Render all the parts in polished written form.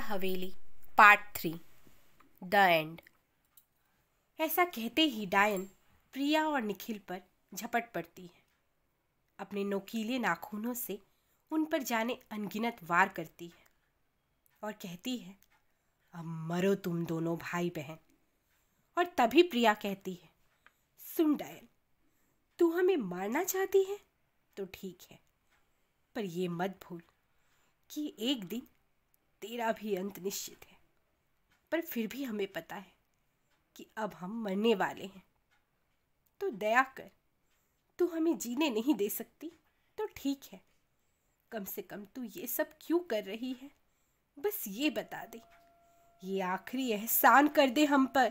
Haveli part 3 the end. ऐसा कहते ही डायन प्रिया और निखिल पर झपट पड़ती है। अपने नोकीले नाखूनों से उन पर जाने अनगिनत वार करती है और कहती है, अब मरो तुम दोनों भाई बहन। और तभी प्रिया कहती है, सुन डायन, तू हमें मारना चाहती है तो ठीक है, पर ये मत भूल कि एक दिन तेरा भी अंत निश्चित है। पर फिर भी हमें पता है कि अब हम मरने वाले हैं, तो दया कर, तू हमें जीने नहीं दे सकती तो ठीक है, कम से कम तू ये सब क्यों कर रही है, बस ये बता दे। ये आखिरी एहसान कर दे हम पर,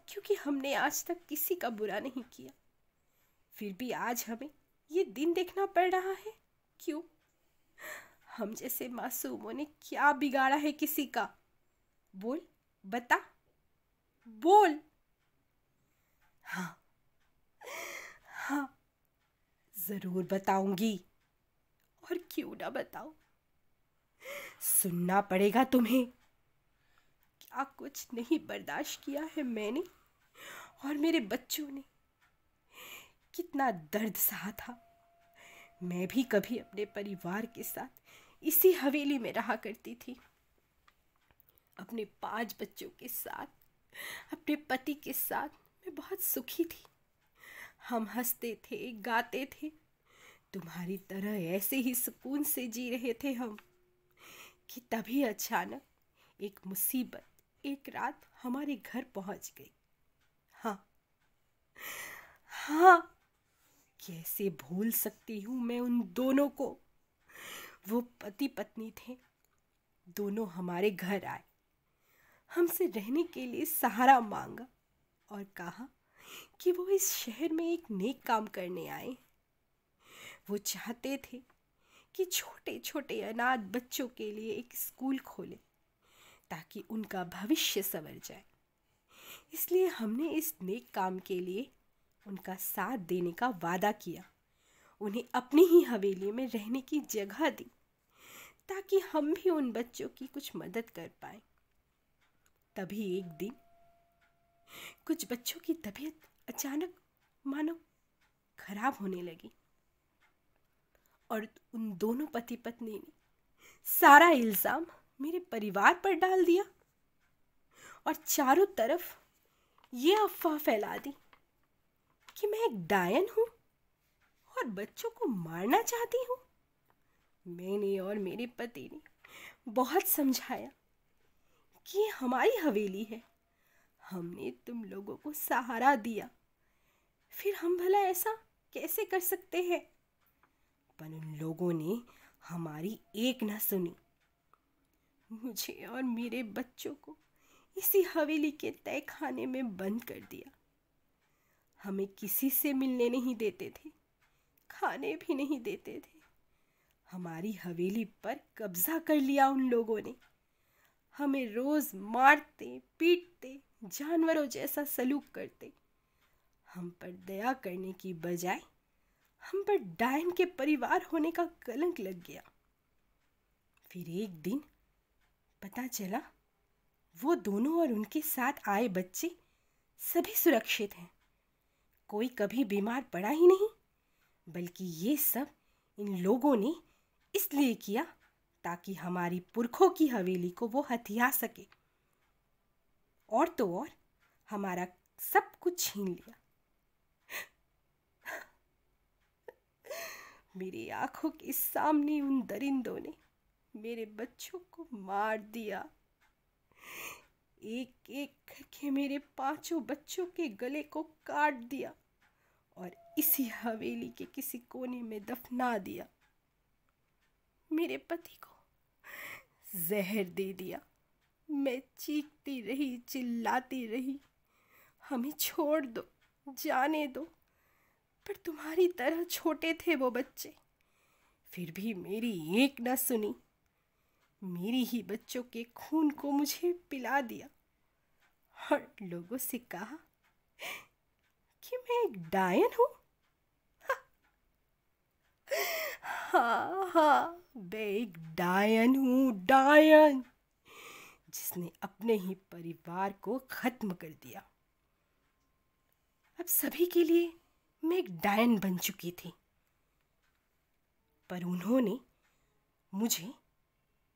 क्योंकि हमने आज तक किसी का बुरा नहीं किया, फिर भी आज हमें ये दिन देखना पड़ रहा है। क्यों? हम जैसे मासूमों ने क्या बिगाड़ा है किसी का? बोल, बता, बोल। हाँ हाँ, जरूर बताऊंगी, और क्यों ना बताऊं, सुनना पड़ेगा तुम्हें। क्या कुछ नहीं बर्दाश्त किया है मैंने और मेरे बच्चों ने, कितना दर्द सहा था। मैं भी कभी अपने परिवार के साथ इसी हवेली में रहा करती थी, अपने 5 बच्चों के साथ, अपने पति के साथ मैं बहुत सुखी थी। हम हंसते थे, गाते थे, तुम्हारी तरह ऐसे ही सुकून से जी रहे थे हम, कि तभी अचानक एक मुसीबत एक रात हमारे घर पहुंच गई। हाँ हाँ, कैसे भूल सकती हूँ मैं उन दोनों को। वो पति पत्नी थे, दोनों हमारे घर आए, हमसे रहने के लिए सहारा मांगा और कहा कि वो इस शहर में एक नेक काम करने आए। वो चाहते थे कि छोटे छोटे अनाथ बच्चों के लिए एक स्कूल खोले ताकि उनका भविष्य संवर जाए। इसलिए हमने इस नेक काम के लिए उनका साथ देने का वादा किया, उन्हें अपनी ही हवेली में रहने की जगह दी ताकि हम भी उन बच्चों की कुछ मदद कर पाए। तभी एक दिन कुछ बच्चों की तबीयत अचानक मानो खराब होने लगी और उन दोनों पति पत्नी ने सारा इल्ज़ाम मेरे परिवार पर डाल दिया और चारों तरफ ये अफवाह फैला दी कि मैं एक डायन हूँ और बच्चों को मारना चाहती हूँ। मैंने और मेरे पति ने बहुत समझाया कि ये हमारी हवेली है, हमने तुम लोगों को सहारा दिया, फिर हम भला ऐसा कैसे कर सकते हैं? पर उन लोगों ने हमारी एक न सुनी। मुझे और मेरे बच्चों को इसी हवेली के तय खाने में बंद कर दिया। हमें किसी से मिलने नहीं देते थे, खाने भी नहीं देते थे। हमारी हवेली पर कब्जा कर लिया उन लोगों ने। हमें रोज मारते पीटते, जानवरों जैसा सलूक करते। हम पर दया करने की बजाय हम पर डायन के परिवार होने का कलंक लग गया। फिर एक दिन पता चला वो दोनों और उनके साथ आए बच्चे सभी सुरक्षित हैं, कोई कभी बीमार पड़ा ही नहीं, बल्कि ये सब इन लोगों ने इसलिए किया ताकि हमारी पुरखों की हवेली को वो हथिया सके, और तो और हमारा सब कुछ छीन लिया। मेरी आंखों के सामने उन दरिंदों ने मेरे बच्चों को मार दिया। एक एक करके मेरे 5 बच्चों के गले को काट दिया और इसी हवेली के किसी कोने में दफना दिया। मेरे पति को जहर दे दिया। मैं चीखती रही, चिल्लाती रही, हमें छोड़ दो, जाने दो। पर तुम्हारी तरह छोटे थे वो बच्चे, फिर भी मेरी एक न सुनी। मेरी ही बच्चों के खून को मुझे पिला दिया और लोगों से कहा कि मैं एक डायन हूँ। हाँ हाँ, मैं एक डायन हूँ, डायन। जिसने अपने ही परिवार को खत्म कर दिया। अब सभी के लिए मैं एक डायन बन चुकी थी, पर उन्होंने मुझे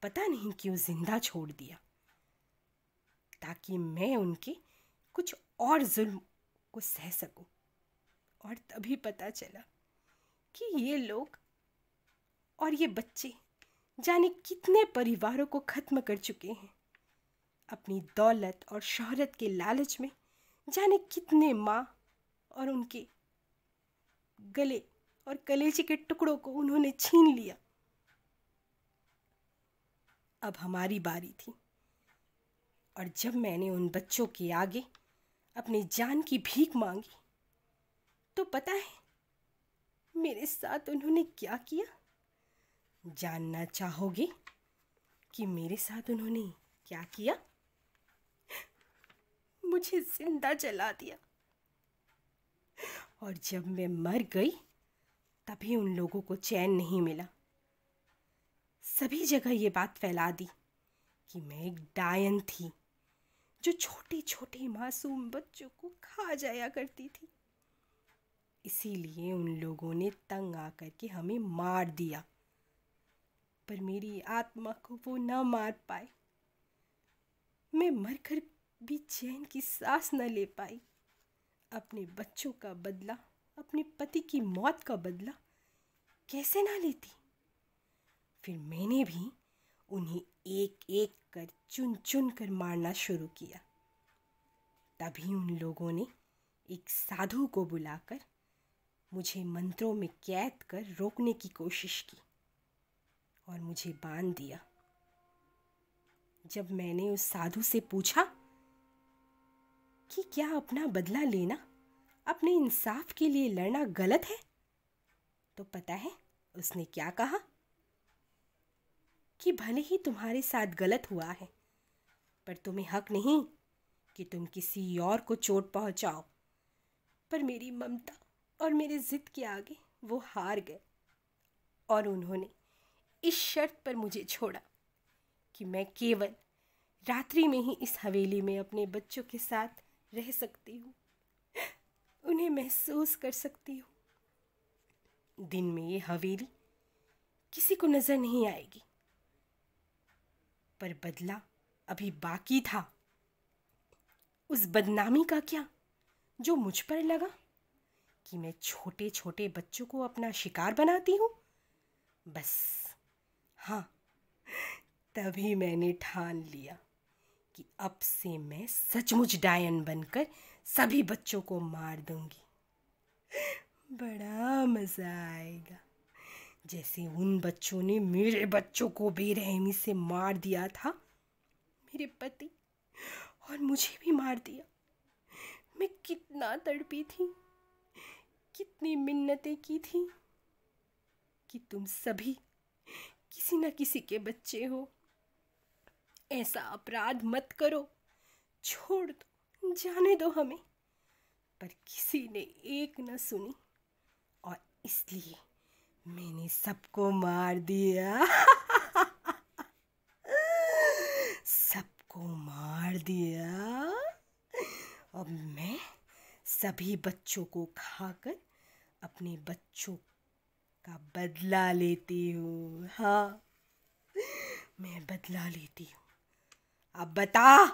पता नहीं क्यों जिंदा छोड़ दिया, ताकि मैं उनके कुछ और जुल्म को सह सकूं। और तभी पता चला कि ये लोग और ये बच्चे जाने कितने परिवारों को खत्म कर चुके हैं। अपनी दौलत और शोहरत के लालच में जाने कितने माँ और उनके गले और कलेजे के टुकड़ों को उन्होंने छीन लिया। अब हमारी बारी थी, और जब मैंने उन बच्चों के आगे अपनी जान की भीख मांगी, तो पता है मेरे साथ उन्होंने क्या किया? जानना चाहोगे कि मेरे साथ उन्होंने क्या किया? मुझे जिंदा जला दिया। और जब मैं मर गई, तभी उन लोगों को चैन नहीं मिला। सभी जगह ये बात फैला दी कि मैं एक डायन थी, जो छोटे छोटे मासूम बच्चों को खा जाया करती थी। इसीलिए उन लोगों ने तंग आकर के हमें मार दिया, पर मेरी आत्मा को वो न मार पाए। मैं मरकर भी चैन की सांस न ले पाई। अपने बच्चों का बदला, अपने पति की मौत का बदला कैसे ना लेती? फिर मैंने भी उन्हें एक एक कर चुन चुन कर मारना शुरू किया। तभी उन लोगों ने एक साधु को बुलाकर मुझे मंत्रों में कैद कर रोकने की कोशिश की और मुझे बांध दिया। जब मैंने उस साधु से पूछा कि क्या अपना बदला लेना, अपने इंसाफ के लिए लड़ना गलत है, तो पता है उसने क्या कहा? कि भले ही तुम्हारे साथ गलत हुआ है, पर तुम्हें हक नहीं कि तुम किसी और को चोट पहुंचाओ। पर मेरी ममता और मेरे जिद के आगे वो हार गए, और उन्होंने इस शर्त पर मुझे छोड़ा कि मैं केवल रात्रि में ही इस हवेली में अपने बच्चों के साथ रह सकती हूँ, उन्हें महसूस कर सकती हूँ। दिन में ये हवेली किसी को नजर नहीं आएगी, पर बदला अभी बाकी था। उस बदनामी का क्या जो मुझ पर लगा कि मैं छोटे छोटे बच्चों को अपना शिकार बनाती हूँ। बस हाँ, तभी मैंने ठान लिया कि अब से मैं सचमुच डायन बनकर सभी बच्चों को मार दूंगी। बड़ा मज़ा आएगा, जैसे उन बच्चों ने मेरे बच्चों को बेरहमी से मार दिया था। मेरे पति और मुझे भी मार दिया। मैं कितना तड़पी थी, कितनी मिन्नतें की थी कि तुम सभी किसी न किसी के बच्चे हो, ऐसा अपराध मत करो, छोड़ दो, जाने दो हमें। पर किसी ने एक न सुनी, और इसलिए मैंने सबको मार दिया। सबको मार दिया। अब मैं सभी बच्चों को खाकर अपने बच्चों का बदला लेती हूँ। हाँ, मैं बदला लेती हूँ। अब बता,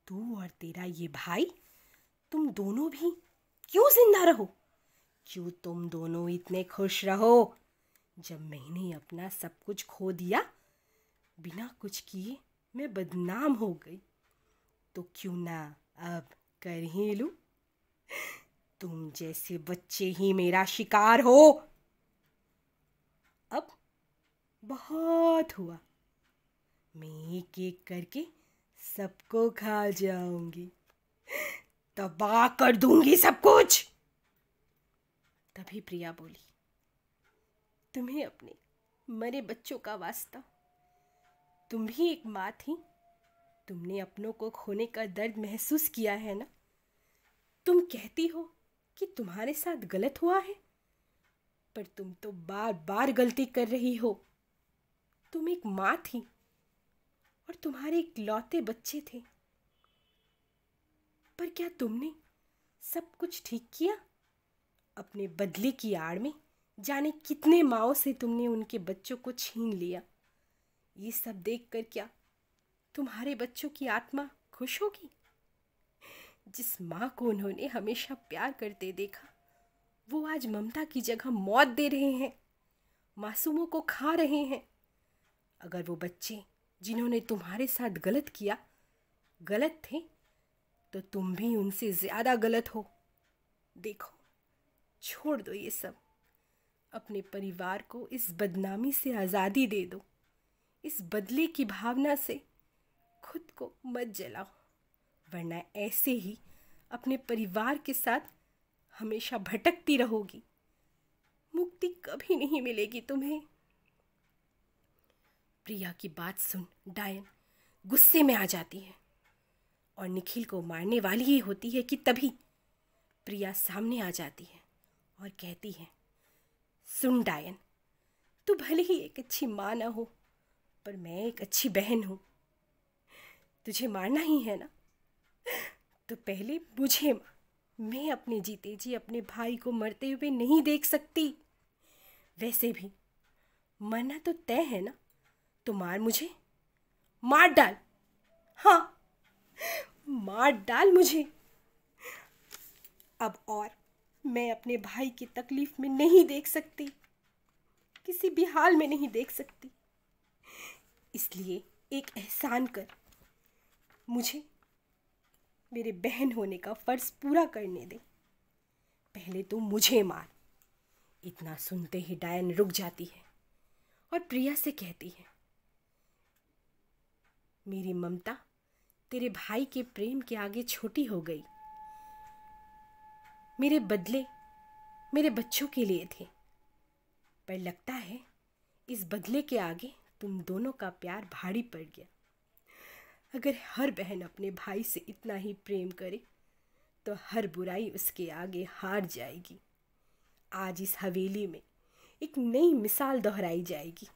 तू और तेरा ये भाई, तुम दोनों भी क्यों जिंदा रहो? क्यों तुम दोनों इतने खुश रहो? जब मैंने अपना सब कुछ खो दिया, बिना कुछ किए मैं बदनाम हो गई, तो क्यों ना अब कर ही लूं? तुम जैसे बच्चे ही मेरा शिकार हो। अब बहुत हुआ, मैं एक एक करके सबको खा जाऊंगी, तबाह कर दूंगी सब कुछ। तभी प्रिया बोली, तुम्हें अपने मरे बच्चों का वास्ता, तुम भी एक माँ थी, तुमने अपनों को खोने का दर्द महसूस किया है ना? तुम कहती हो कि तुम्हारे साथ गलत हुआ है, पर तुम तो बार बार गलती कर रही हो। तुम एक माँ थी और तुम्हारे इकलौते बच्चे थे। पर क्या तुमने सब कुछ ठीक किया? अपने बदले की आड़ में जाने कितने माओं से तुमने उनके बच्चों को छीन लिया। ये सब देखकर क्या तुम्हारे बच्चों की आत्मा खुश होगी? जिस माँ को उन्होंने हमेशा प्यार करते देखा, वो आज ममता की जगह मौत दे रहे हैं, मासूमों को खा रहे हैं। अगर वो बच्चे जिन्होंने तुम्हारे साथ गलत किया गलत थे, तो तुम भी उनसे ज़्यादा गलत हो। देखो, छोड़ दो ये सब। अपने परिवार को इस बदनामी से आज़ादी दे दो। इस बदले की भावना से खुद को मत जलाओ, वरना ऐसे ही अपने परिवार के साथ हमेशा भटकती रहोगी। मुक्ति कभी नहीं मिलेगी तुम्हें। प्रिया की बात सुन डायन गुस्से में आ जाती है और निखिल को मारने वाली ही होती है कि तभी प्रिया सामने आ जाती है और कहती है, सुन डायन, तू भले ही एक अच्छी माँ ना हो, पर मैं एक अच्छी बहन हूँ। तुझे मारना ही है ना, तो पहले मुझे मार। मैं अपने जीते जी अपने भाई को मरते हुए नहीं देख सकती। वैसे भी मरना तो तय है ना, तो मार मुझे, मार डाल। हाँ, मार डाल मुझे। अब और मैं अपने भाई की तकलीफ में नहीं देख सकती, किसी भी हाल में नहीं देख सकती। इसलिए एक एहसान कर, मुझे मेरे बहन होने का फ़र्ज़ पूरा करने दे। पहले तो मुझे मार। इतना सुनते ही डायन रुक जाती है और प्रिया से कहती है, मेरी ममता तेरे भाई के प्रेम के आगे छोटी हो गई। मेरे बदले मेरे बच्चों के लिए थे, पर लगता है इस बदले के आगे तुम दोनों का प्यार भारी पड़ गया। अगर हर बहन अपने भाई से इतना ही प्रेम करे, तो हर बुराई उसके आगे हार जाएगी। आज इस हवेली में एक नई मिसाल दोहराई जाएगी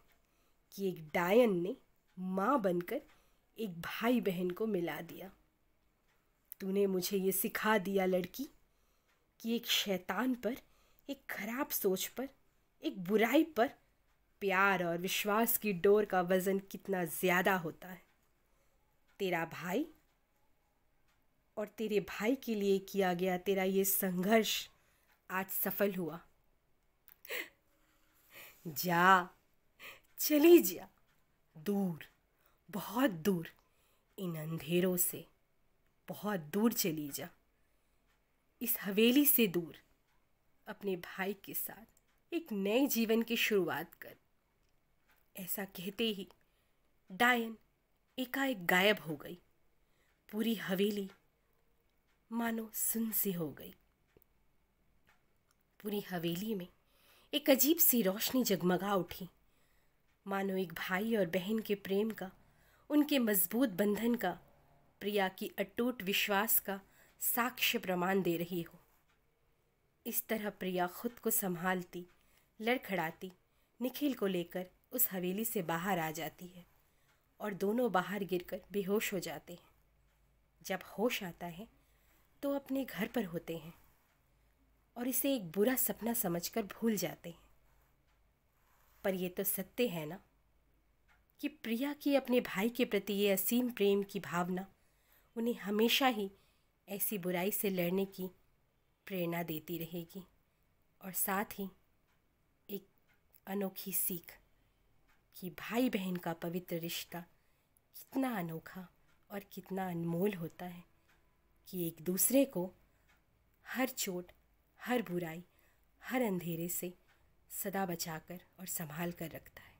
कि एक डायन ने माँ बनकर एक भाई बहन को मिला दिया। तूने मुझे ये सिखा दिया लड़की, कि एक शैतान पर, एक खराब सोच पर, एक बुराई पर प्यार और विश्वास की डोर का वज़न कितना ज़्यादा होता है। तेरा भाई और तेरे भाई के लिए किया गया तेरा ये संघर्ष आज सफल हुआ। जा, चली जा, दूर, बहुत दूर, इन अंधेरों से बहुत दूर चली जा। इस हवेली से दूर, अपने भाई के साथ एक नए जीवन की शुरुआत कर। ऐसा कहते ही डायन एकाएक गायब हो गई। पूरी हवेली मानो सुन सी हो गई। पूरी हवेली में एक अजीब सी रोशनी जगमगा उठी, मानो एक भाई और बहन के प्रेम का, उनके मजबूत बंधन का, प्रिया की अटूट विश्वास का साक्ष्य प्रमाण दे रही हो। इस तरह प्रिया खुद को संभालती, लड़खड़ाती निखिल को लेकर उस हवेली से बाहर आ जाती है और दोनों बाहर गिरकर बेहोश हो जाते हैं। जब होश आता है तो अपने घर पर होते हैं और इसे एक बुरा सपना समझकर भूल जाते हैं। पर ये तो सत्य है ना कि प्रिया की अपने भाई के प्रति ये असीम प्रेम की भावना उन्हें हमेशा ही ऐसी बुराई से लड़ने की प्रेरणा देती रहेगी, और साथ ही एक अनोखी सीख कि भाई बहन का पवित्र रिश्ता कितना अनोखा और कितना अनमोल होता है, कि एक दूसरे को हर चोट, हर बुराई, हर अंधेरे से सदा बचाकर और संभाल कर रखता है।